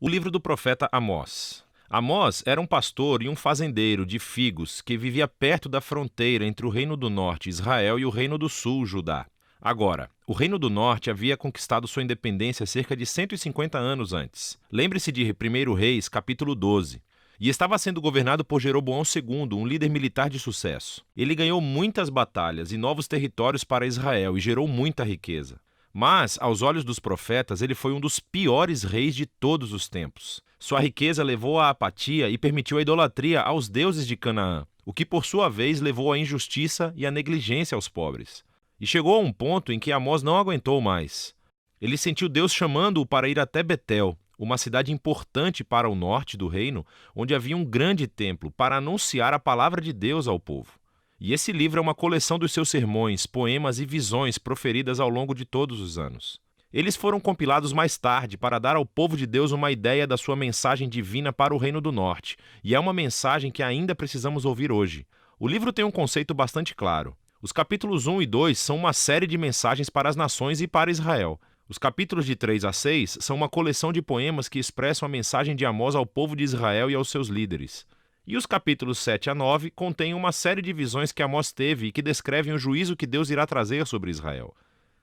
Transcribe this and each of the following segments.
O livro do profeta Amós. Amós era um pastor e um fazendeiro de figos que vivia perto da fronteira entre o Reino do Norte, Israel, e o Reino do Sul, Judá. Agora, o Reino do Norte havia conquistado sua independência cerca de 150 anos antes. Lembre-se de 1 Reis, capítulo 12. E estava sendo governado por Jeroboão II, um líder militar de sucesso. Ele ganhou muitas batalhas e novos territórios para Israel e gerou muita riqueza. Mas, aos olhos dos profetas, ele foi um dos piores reis de todos os tempos. Sua riqueza levou à apatia e permitiu a idolatria aos deuses de Canaã, o que por sua vez levou à injustiça e à negligência aos pobres. E chegou a um ponto em que Amós não aguentou mais. Ele sentiu Deus chamando-o para ir até Betel, uma cidade importante para o norte do reino, onde havia um grande templo, para anunciar a palavra de Deus ao povo. E esse livro é uma coleção dos seus sermões, poemas e visões proferidas ao longo de todos os anos. Eles foram compilados mais tarde para dar ao povo de Deus uma ideia da sua mensagem divina para o Reino do Norte, e é uma mensagem que ainda precisamos ouvir hoje. O livro tem um conceito bastante claro. Os capítulos 1 e 2 são uma série de mensagens para as nações e para Israel. Os capítulos de 3 a 6 são uma coleção de poemas que expressam a mensagem de Amós ao povo de Israel e aos seus líderes. E os capítulos 7 a 9 contêm uma série de visões que Amós teve e que descrevem o juízo que Deus irá trazer sobre Israel.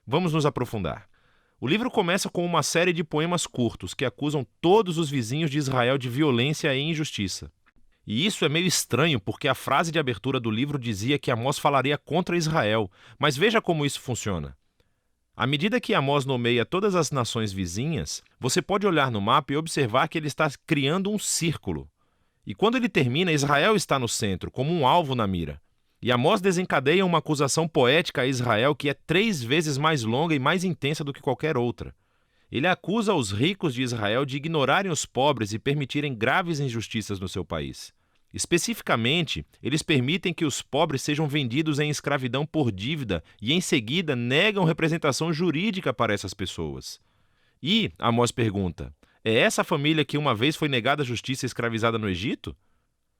Vamos nos aprofundar. O livro começa com uma série de poemas curtos que acusam todos os vizinhos de Israel de violência e injustiça. E isso é meio estranho porque a frase de abertura do livro dizia que Amós falaria contra Israel, mas veja como isso funciona. À medida que Amós nomeia todas as nações vizinhas, você pode olhar no mapa e observar que ele está criando um círculo. E quando ele termina, Israel está no centro, como um alvo na mira. E Amós desencadeia uma acusação poética a Israel que é 3 vezes mais longa e mais intensa do que qualquer outra. Ele acusa os ricos de Israel de ignorarem os pobres e permitirem graves injustiças no seu país. Especificamente, eles permitem que os pobres sejam vendidos em escravidão por dívida e, em seguida, negam representação jurídica para essas pessoas. E, Amós pergunta, é essa a família que uma vez foi negada a justiça e escravizada no Egito?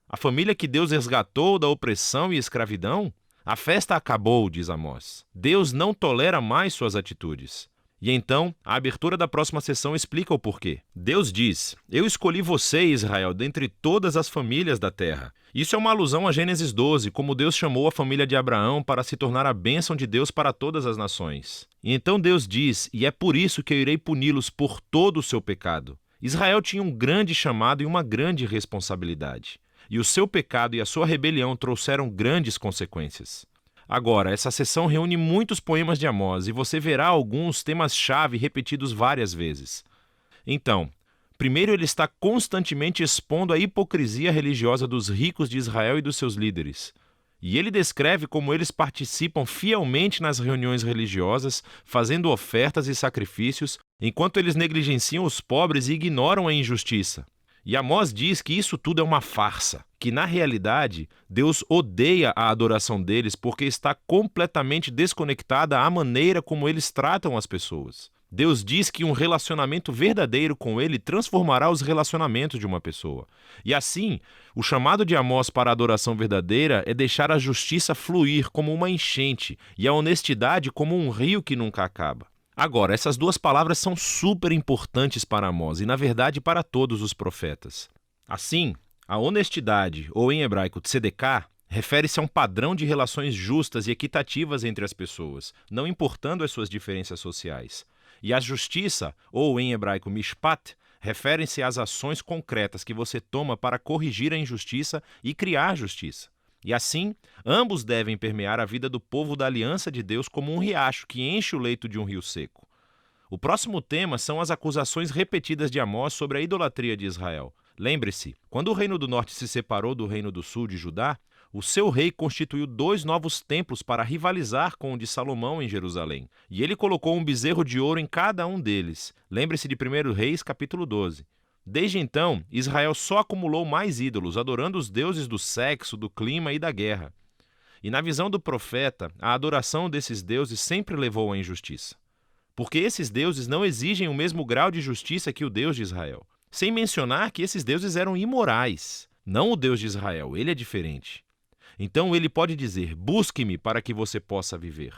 A família que Deus resgatou da opressão e escravidão? A festa acabou, diz Amós. Deus não tolera mais suas atitudes. E então, a abertura da próxima sessão explica o porquê. Deus diz, eu escolhi você, Israel, dentre todas as famílias da terra. Isso é uma alusão a Gênesis 12, como Deus chamou a família de Abraão para se tornar a bênção de Deus para todas as nações. E então Deus diz, e é por isso que eu irei puni-los por todo o seu pecado. Israel tinha um grande chamado e uma grande responsabilidade. E o seu pecado e a sua rebelião trouxeram grandes consequências. Agora, essa sessão reúne muitos poemas de Amós e você verá alguns temas-chave repetidos várias vezes. Então, primeiro ele está constantemente expondo a hipocrisia religiosa dos ricos de Israel e dos seus líderes. E ele descreve como eles participam fielmente nas reuniões religiosas, fazendo ofertas e sacrifícios, enquanto eles negligenciam os pobres e ignoram a injustiça. E Amós diz que isso tudo é uma farsa, que na realidade Deus odeia a adoração deles porque está completamente desconectada à maneira como eles tratam as pessoas. Deus diz que um relacionamento verdadeiro com ele transformará os relacionamentos de uma pessoa. E assim, o chamado de Amós para a adoração verdadeira é deixar a justiça fluir como uma enchente e a honestidade como um rio que nunca acaba. Agora, essas duas palavras são super importantes para Amós e, na verdade, para todos os profetas. Assim, a honestidade, ou em hebraico tzedekah, refere-se a um padrão de relações justas e equitativas entre as pessoas, não importando as suas diferenças sociais. E a justiça, ou em hebraico mishpat, referem-se às ações concretas que você toma para corrigir a injustiça e criar justiça. E assim, ambos devem permear a vida do povo da aliança de Deus como um riacho que enche o leito de um rio seco. O próximo tema são as acusações repetidas de Amós sobre a idolatria de Israel. Lembre-se, quando o reino do norte se separou do reino do sul de Judá, o seu rei constituiu 2 novos templos para rivalizar com o de Salomão em Jerusalém. E ele colocou um bezerro de ouro em cada um deles. Lembre-se de 1 Reis, capítulo 12. Desde então, Israel só acumulou mais ídolos, adorando os deuses do sexo, do clima e da guerra. E na visão do profeta, a adoração desses deuses sempre levou à injustiça. Porque esses deuses não exigem o mesmo grau de justiça que o Deus de Israel. Sem mencionar que esses deuses eram imorais. Não o Deus de Israel, ele é diferente. Então ele pode dizer, busque-me para que você possa viver.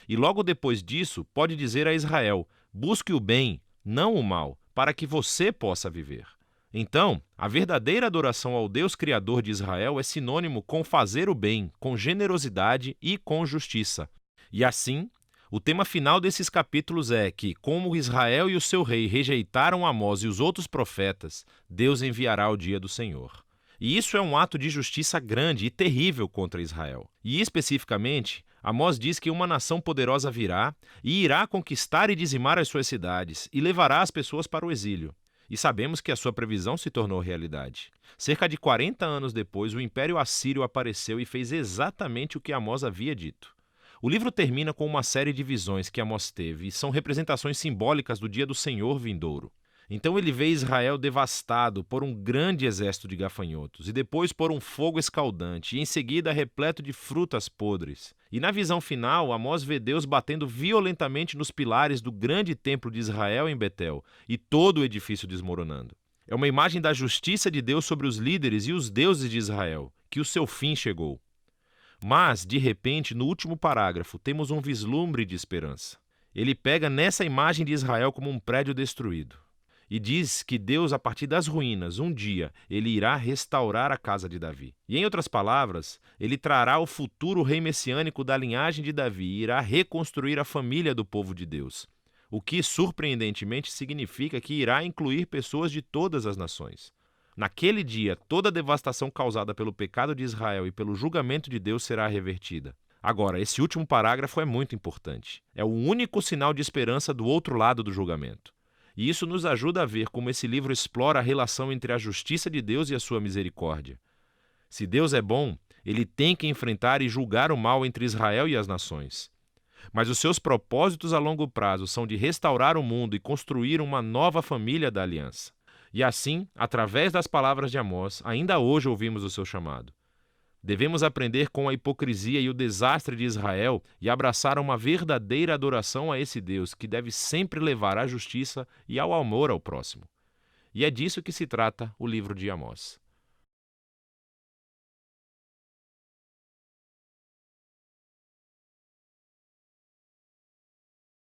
E logo depois disso, pode dizer a Israel, busque o bem, não o mal, para que você possa viver. Então, a verdadeira adoração ao Deus Criador de Israel é sinônimo com fazer o bem, com generosidade e com justiça. E assim, o tema final desses capítulos é que, como Israel e o seu rei rejeitaram Amós e os outros profetas, Deus enviará o dia do Senhor. E isso é um ato de justiça grande e terrível contra Israel. E especificamente, Amós diz que uma nação poderosa virá e irá conquistar e dizimar as suas cidades e levará as pessoas para o exílio. E sabemos que a sua previsão se tornou realidade. Cerca de 40 anos depois, o Império Assírio apareceu e fez exatamente o que Amós havia dito. O livro termina com uma série de visões que Amós teve e são representações simbólicas do dia do Senhor vindouro. Então ele vê Israel devastado por um grande exército de gafanhotos, e depois por um fogo escaldante, e em seguida repleto de frutas podres. E na visão final, Amós vê Deus batendo violentamente nos pilares do grande templo de Israel em Betel, e todo o edifício desmoronando. É uma imagem da justiça de Deus sobre os líderes e os deuses de Israel, que o seu fim chegou. Mas, de repente, no último parágrafo, temos um vislumbre de esperança. Ele pega nessa imagem de Israel como um prédio destruído. E diz que Deus, a partir das ruínas, um dia, ele irá restaurar a casa de Davi. E, em outras palavras, ele trará o futuro rei messiânico da linhagem de Davi e irá reconstruir a família do povo de Deus. O que, surpreendentemente, significa que irá incluir pessoas de todas as nações. Naquele dia, toda a devastação causada pelo pecado de Israel e pelo julgamento de Deus será revertida. Agora, esse último parágrafo é muito importante. É o único sinal de esperança do outro lado do julgamento. E isso nos ajuda a ver como esse livro explora a relação entre a justiça de Deus e a sua misericórdia. Se Deus é bom, ele tem que enfrentar e julgar o mal entre Israel e as nações. Mas os seus propósitos a longo prazo são de restaurar o mundo e construir uma nova família da aliança. E assim, através das palavras de Amós, ainda hoje ouvimos o seu chamado. Devemos aprender com a hipocrisia e o desastre de Israel e abraçar uma verdadeira adoração a esse Deus que deve sempre levar à justiça e ao amor ao próximo. E é disso que se trata o livro de Amós.